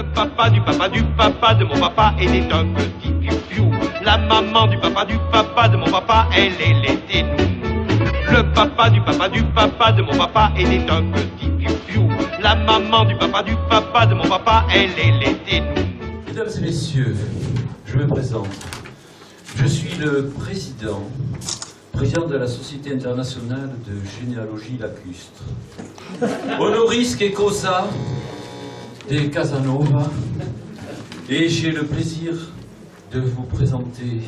Le papa de mon papa était un petit piou-piou. La maman du papa de mon papa, elle était nounou. Le papa de mon papa était un petit piou-piou. La maman du papa de mon papa, elle était nounou. Mesdames et messieurs, je me présente. Je suis le président de la Société internationale de généalogie lacustre. Honoris causa des Casanova, et j'ai le plaisir de vous présenter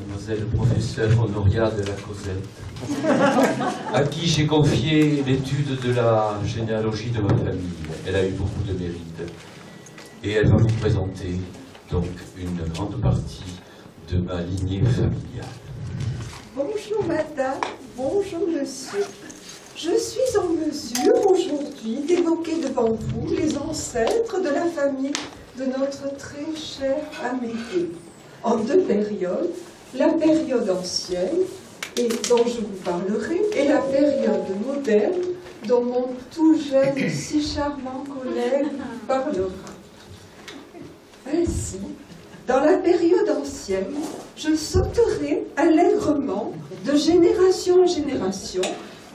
mademoiselle professeure Honoria de la Cosette, à qui j'ai confié l'étude de la généalogie de ma famille. Elle a eu beaucoup de mérite, et elle va vous présenter donc une grande partie de ma lignée familiale. Bonjour madame, bonjour monsieur. Je suis en mesure aujourd'hui d'évoquer devant vous les ancêtres de la famille de notre très cher Amédée. En deux périodes, la période ancienne, et dont je vous parlerai, et la période moderne, dont mon tout jeune, si charmant collègue parlera. Ainsi, dans la période ancienne, je sauterai allègrement de génération en génération,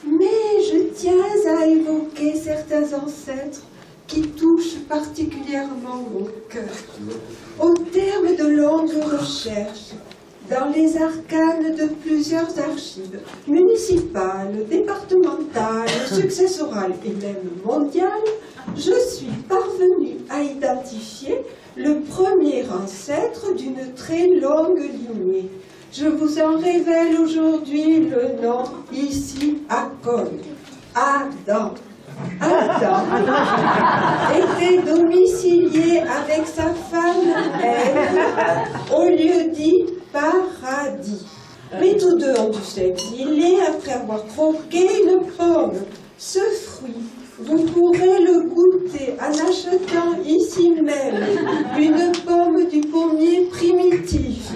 mais je tiens à évoquer certains ancêtres qui touchent particulièrement mon cœur. Au terme de longues recherches, dans les arcanes de plusieurs archives municipales, départementales, successorales et même mondiales, je suis parvenue à identifier le premier ancêtre d'une très longue lignée. Je vous en révèle aujourd'hui le nom ici à Cône. Adam. Adam était domicilié avec sa femme Ève au lieu dit paradis. Mais tous deux ont dû s'exiler après avoir croqué une pomme. Ce fruit, vous pourrez le goûter en achetant ici même une pomme du pommier primitif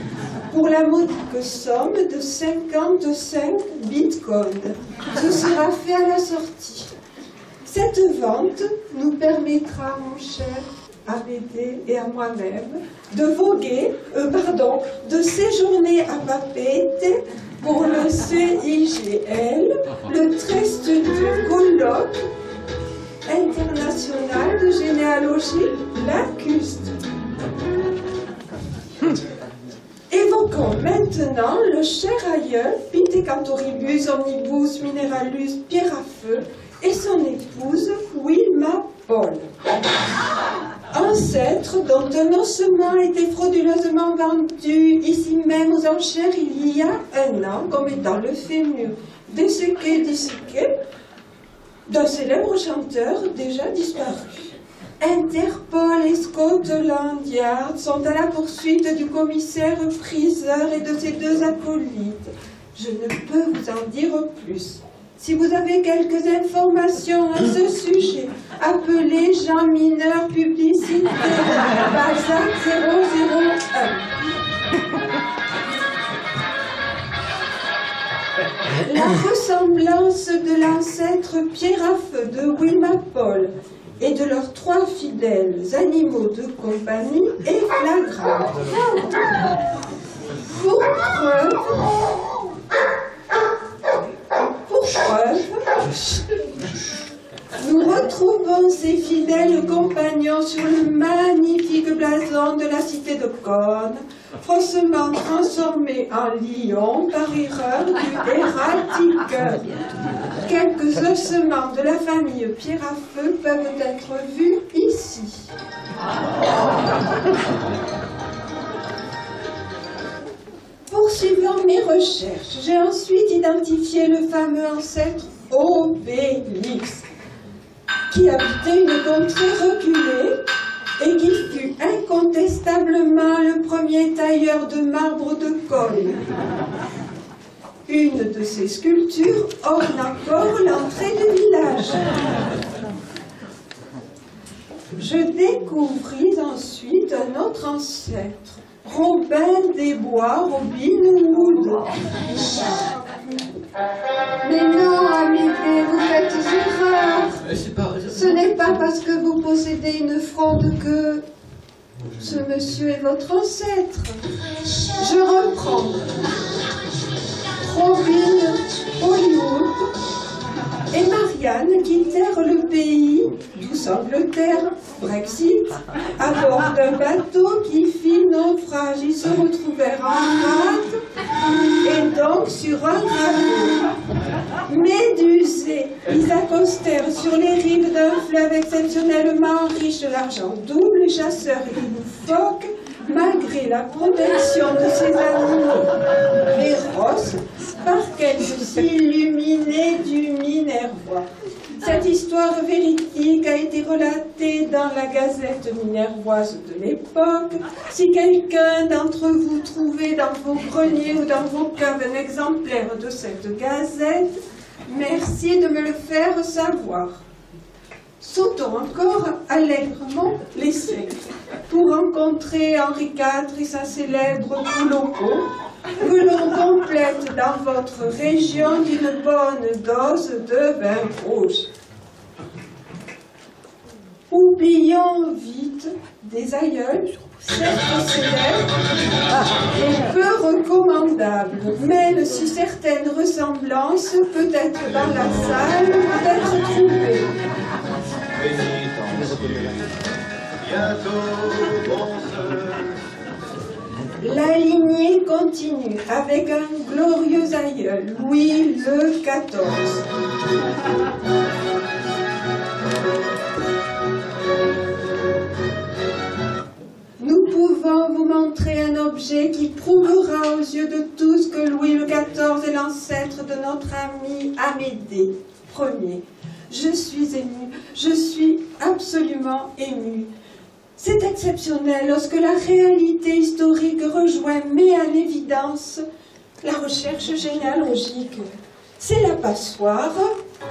pour la modique somme de 55 bitcoins. Ce sera fait à la sortie. Cette vente nous permettra, mon cher Amédée et à moi-même, de voguer, de séjourner à Papeete pour le CIGL, le très studieux colloque international de généalogie lacustre. Évoquons maintenant le cher aïeul Pithecanthoribus omnibus mineralus Pierrefeu et son épouse Wilma Paul. Ancêtre dont un ossement a été frauduleusement vendu ici même aux enchères il y a un an comme étant le fémur disséqué d'un célèbre chanteur déjà disparu. Interpol et Scotland Yard sont à la poursuite du commissaire priseur et de ses deux acolytes. Je ne peux vous en dire plus. Si vous avez quelques informations à ce sujet, appelez Jean Mineur Publicité, Balzac 001. La ressemblance de l'ancêtre Pierrefeu de Wilma Paul et de leurs trois fidèles animaux de compagnie est flagrante. Pour preuve, nous retrouvons ces fidèles compagnons sur le magnifique blason de la cité de Cône, faussement transformé en lion par erreur du héraldique. Quelques ossements de la famille Pierrefeu peuvent être vus ici. Poursuivant mes recherches, j'ai ensuite identifié le fameux ancêtre Obélix, qui habitait une contrée reculée et qui fut incontestablement le premier tailleur de marbre de Cône. Une de ces sculptures orne encore l'entrée du village. Je découvris ensuite un autre ancêtre, Robin des Bois, Robin Hood. Mais non, Amédée, vous faites erreur. Ce n'est pas parce que vous possédez une fronde que ce monsieur est votre ancêtre. Je reprends. Robin Hollywood et Marianne quittèrent le pays, douce Angleterre, Brexit, à bord d'un bateau qui fit naufrage. Ils se retrouvèrent en rade et donc sur un gravier. Médusés, ils accostèrent sur les rives d'un fleuve exceptionnellement riche de l'argent double, les chasseurs et les loufoques, malgré la protection de ces animaux féroces, parquet illuminé du Minervois. Cette histoire véridique a été relatée dans la Gazette minervoise de l'époque. Si quelqu'un d'entre vous trouvait dans vos greniers ou dans vos caves un exemplaire de cette gazette, merci de me le faire savoir. Sautons encore allègrement les siècles pour rencontrer Henri IV et sa célèbre Bouloco, que l'on complète dans votre région d'une bonne dose de vin rouge. Oublions vite des aïeuls, certes célèbres et peu recommandables, même si certaines ressemblances, peut-être dans la salle, peuvent être trouvées. La lignée continue avec un glorieux aïeul, Louis le XIV. Nous pouvons vous montrer un objet qui prouvera aux yeux de tous que Louis le XIV est l'ancêtre de notre ami Amédée Ier. Je suis émue, je suis absolument émue. C'est exceptionnel lorsque la réalité historique rejoint, met à l'évidence, la recherche généalogique. C'est la passoire,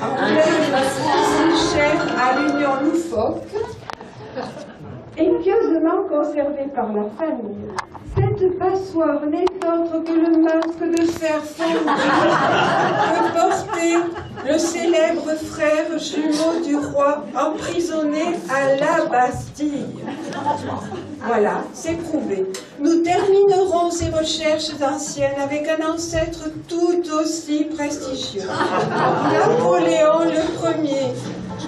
emblème si cher à l'union loufoque, et pieusement conservée par la famille. Cette passoire n'est autre que le masque de fer fondu que portait le célèbre frère jumeau du roi emprisonné à la Bastille. Voilà, c'est prouvé. Nous terminerons ces recherches anciennes avec un ancêtre tout aussi prestigieux. Napoléon Ier, qui,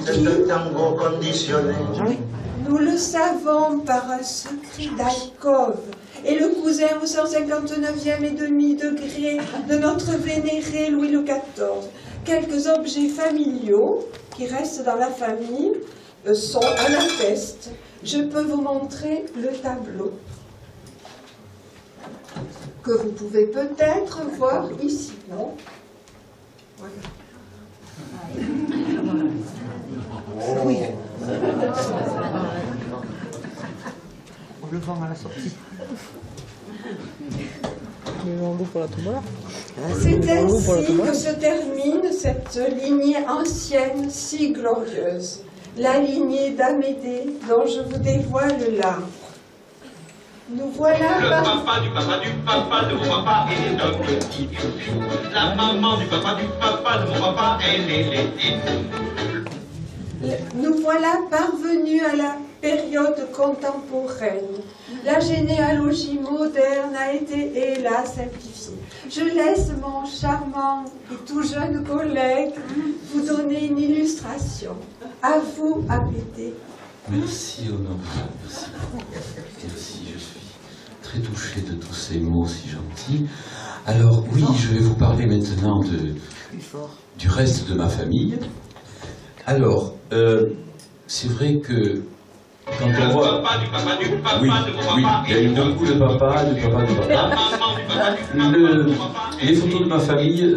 nous le savons par un secret d'alcôve, et le cousin au 159e et demi-degré de notre vénéré Louis le XIV. Quelques objets familiaux qui restent dans la famille sont à l'atteste. Je peux vous montrer le tableau que vous pouvez peut-être voir ici, non? Voilà. Oui. On le vend à la sortie. C'est ainsi que se termine cette lignée ancienne si glorieuse, la lignée d'Amédée dont je vous dévoile l'arbre. Nous voilà Le papa du papa du papa de mon papa, il est un petit piou-piou. La maman du papa de mon papa, elle est Nous voilà parvenus à la période contemporaine. La généalogie moderne a été, hélas, simplifiée. Je laisse mon charmant et tout jeune collègue vous donner une illustration. À vous, Amédée. Merci, Honorable. Merci. Merci, je suis très touché de tous ces mots si gentils. Alors, oui, je vais vous parler maintenant du reste de ma famille. Alors, c'est vrai que quand on voit... Oui, il y a eu deux coups de papa, Les photos de ma famille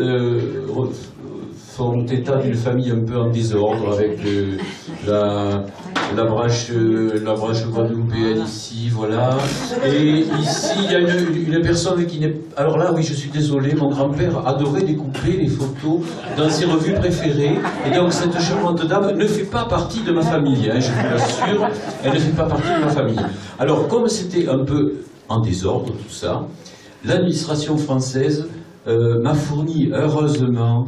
font état d'une famille un peu en désordre, avec la branche guadeloupéenne ici, voilà. Et ici, il y a une personne qui n'est... Alors là, oui, je suis désolé, mon grand-père adorait découper les photos dans ses revues préférées. Et donc, cette charmante dame ne fait pas partie de ma famille, hein, je vous l'assure. Elle ne fait pas partie de ma famille. Alors, comme c'était un peu en désordre, tout ça, l'administration française m'a fourni, heureusement,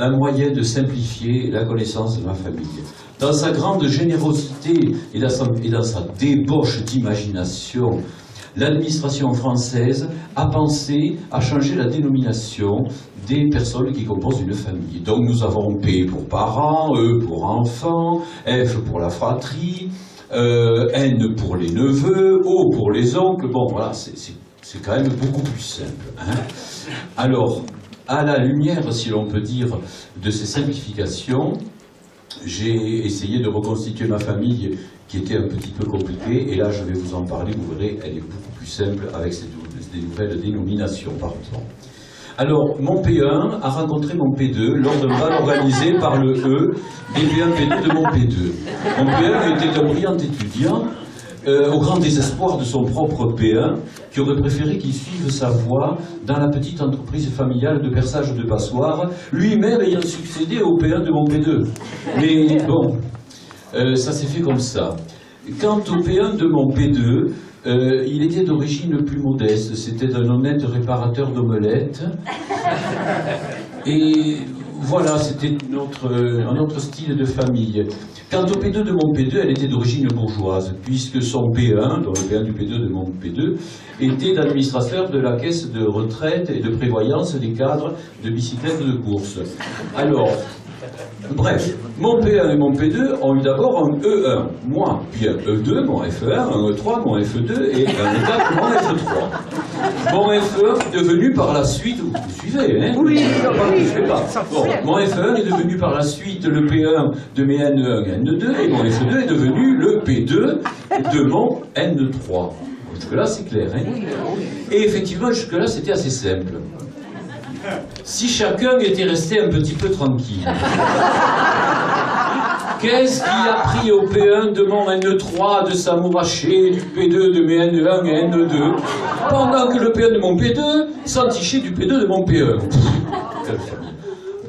un moyen de simplifier la connaissance de ma famille. Dans sa grande générosité et dans sa débauche d'imagination, l'administration française a pensé à changer la dénomination des personnes qui composent une famille. Donc nous avons P pour parents, E pour enfants, F pour la fratrie, N pour les neveux, O pour les oncles. Bon, voilà, c'est quand même beaucoup plus simple. Hein. Alors, à la lumière, si l'on peut dire, de ces simplifications, j'ai essayé de reconstituer ma famille qui était un petit peu compliquée, et là je vais vous en parler, vous verrez, elle est beaucoup plus simple avec des nouvelles dénominations, pardon. Alors, mon P1 a rencontré mon P2 lors d'un bal organisé par le E des P1 P2 de mon P2. Mon P1 était un brillant étudiant, au grand désespoir de son propre P1, qui aurait préféré qu'il suive sa voie dans la petite entreprise familiale de perçage de passoires, lui-même ayant succédé au P1 de mon P2. Mais bon, ça s'est fait comme ça. Quant au P1 de mon P2, il était d'origine plus modeste, c'était un honnête réparateur d'omelettes. Et voilà, c'était un autre style de famille. Quant au P2 de mon P2, elle était d'origine bourgeoise, puisque son P1, donc le P1 du P2 de mon P2, était l'administrateur de la caisse de retraite et de prévoyance des cadres de bicyclettes de course. Alors, bref, mon P1 et mon P2 ont eu d'abord un E1, moi, puis un E2, mon F1, un E3, mon F2 et un E4, mon F3. Mon F1 est devenu par la suite, vous suivez, hein? Oui, je sais pas. Bon, mon F1 est devenu par la suite le P1 de mes N1 et N2, et mon F2 est devenu le P2 de mon N3. Jusque-là, c'est clair, hein? Et effectivement, jusque-là, c'était assez simple. Si chacun était resté un petit peu tranquille. Qu'est-ce qui a pris au P1 de mon N3 de s'amouracher du P2 de mes N1 et N2 pendant que le P1 de mon P2 s'entichait du P2 de mon P1?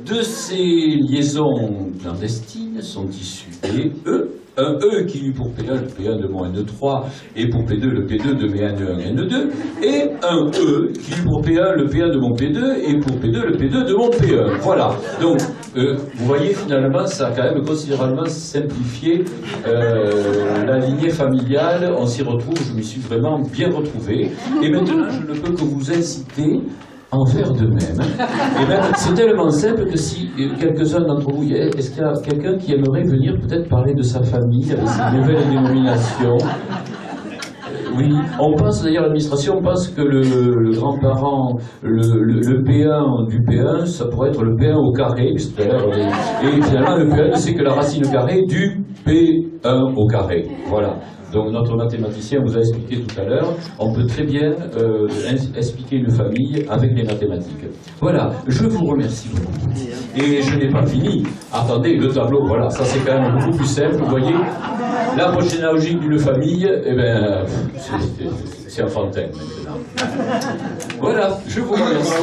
De ces liaisons clandestines sont issus des E. Un E qui eut pour P1 le P1 de mon N3 et pour P2 le P2 de mes N1 et N2, et un E qui eut pour P1 le P1 de mon P2 et pour P2 le P2 de mon P1. Voilà. Donc, vous voyez, finalement, ça a quand même considérablement simplifié la lignée familiale. On s'y retrouve, je m'y suis vraiment bien retrouvé. Et maintenant, je ne peux que vous inciter à en faire de même. Et même, c'est tellement simple que si quelques-uns d'entre vous, est-ce qu'il y a quelqu'un qui aimerait venir peut-être parler de sa famille avec ces nouvelles dénominations? Oui, on pense d'ailleurs, l'administration pense que le grand-parent, le P1 du P1, ça pourrait être le P1 au carré, et finalement le P1 c'est que la racine carrée du P1 au carré. Voilà. Donc notre mathématicien vous a expliqué tout à l'heure, on peut très bien expliquer une famille avec les mathématiques. Voilà, je vous remercie beaucoup. Et je n'ai pas fini. Attendez, le tableau, voilà, ça c'est quand même beaucoup plus simple, vous voyez. L'arbre généalogique d'une famille, eh ben, c'est enfantin maintenant. Voilà, je vous remercie.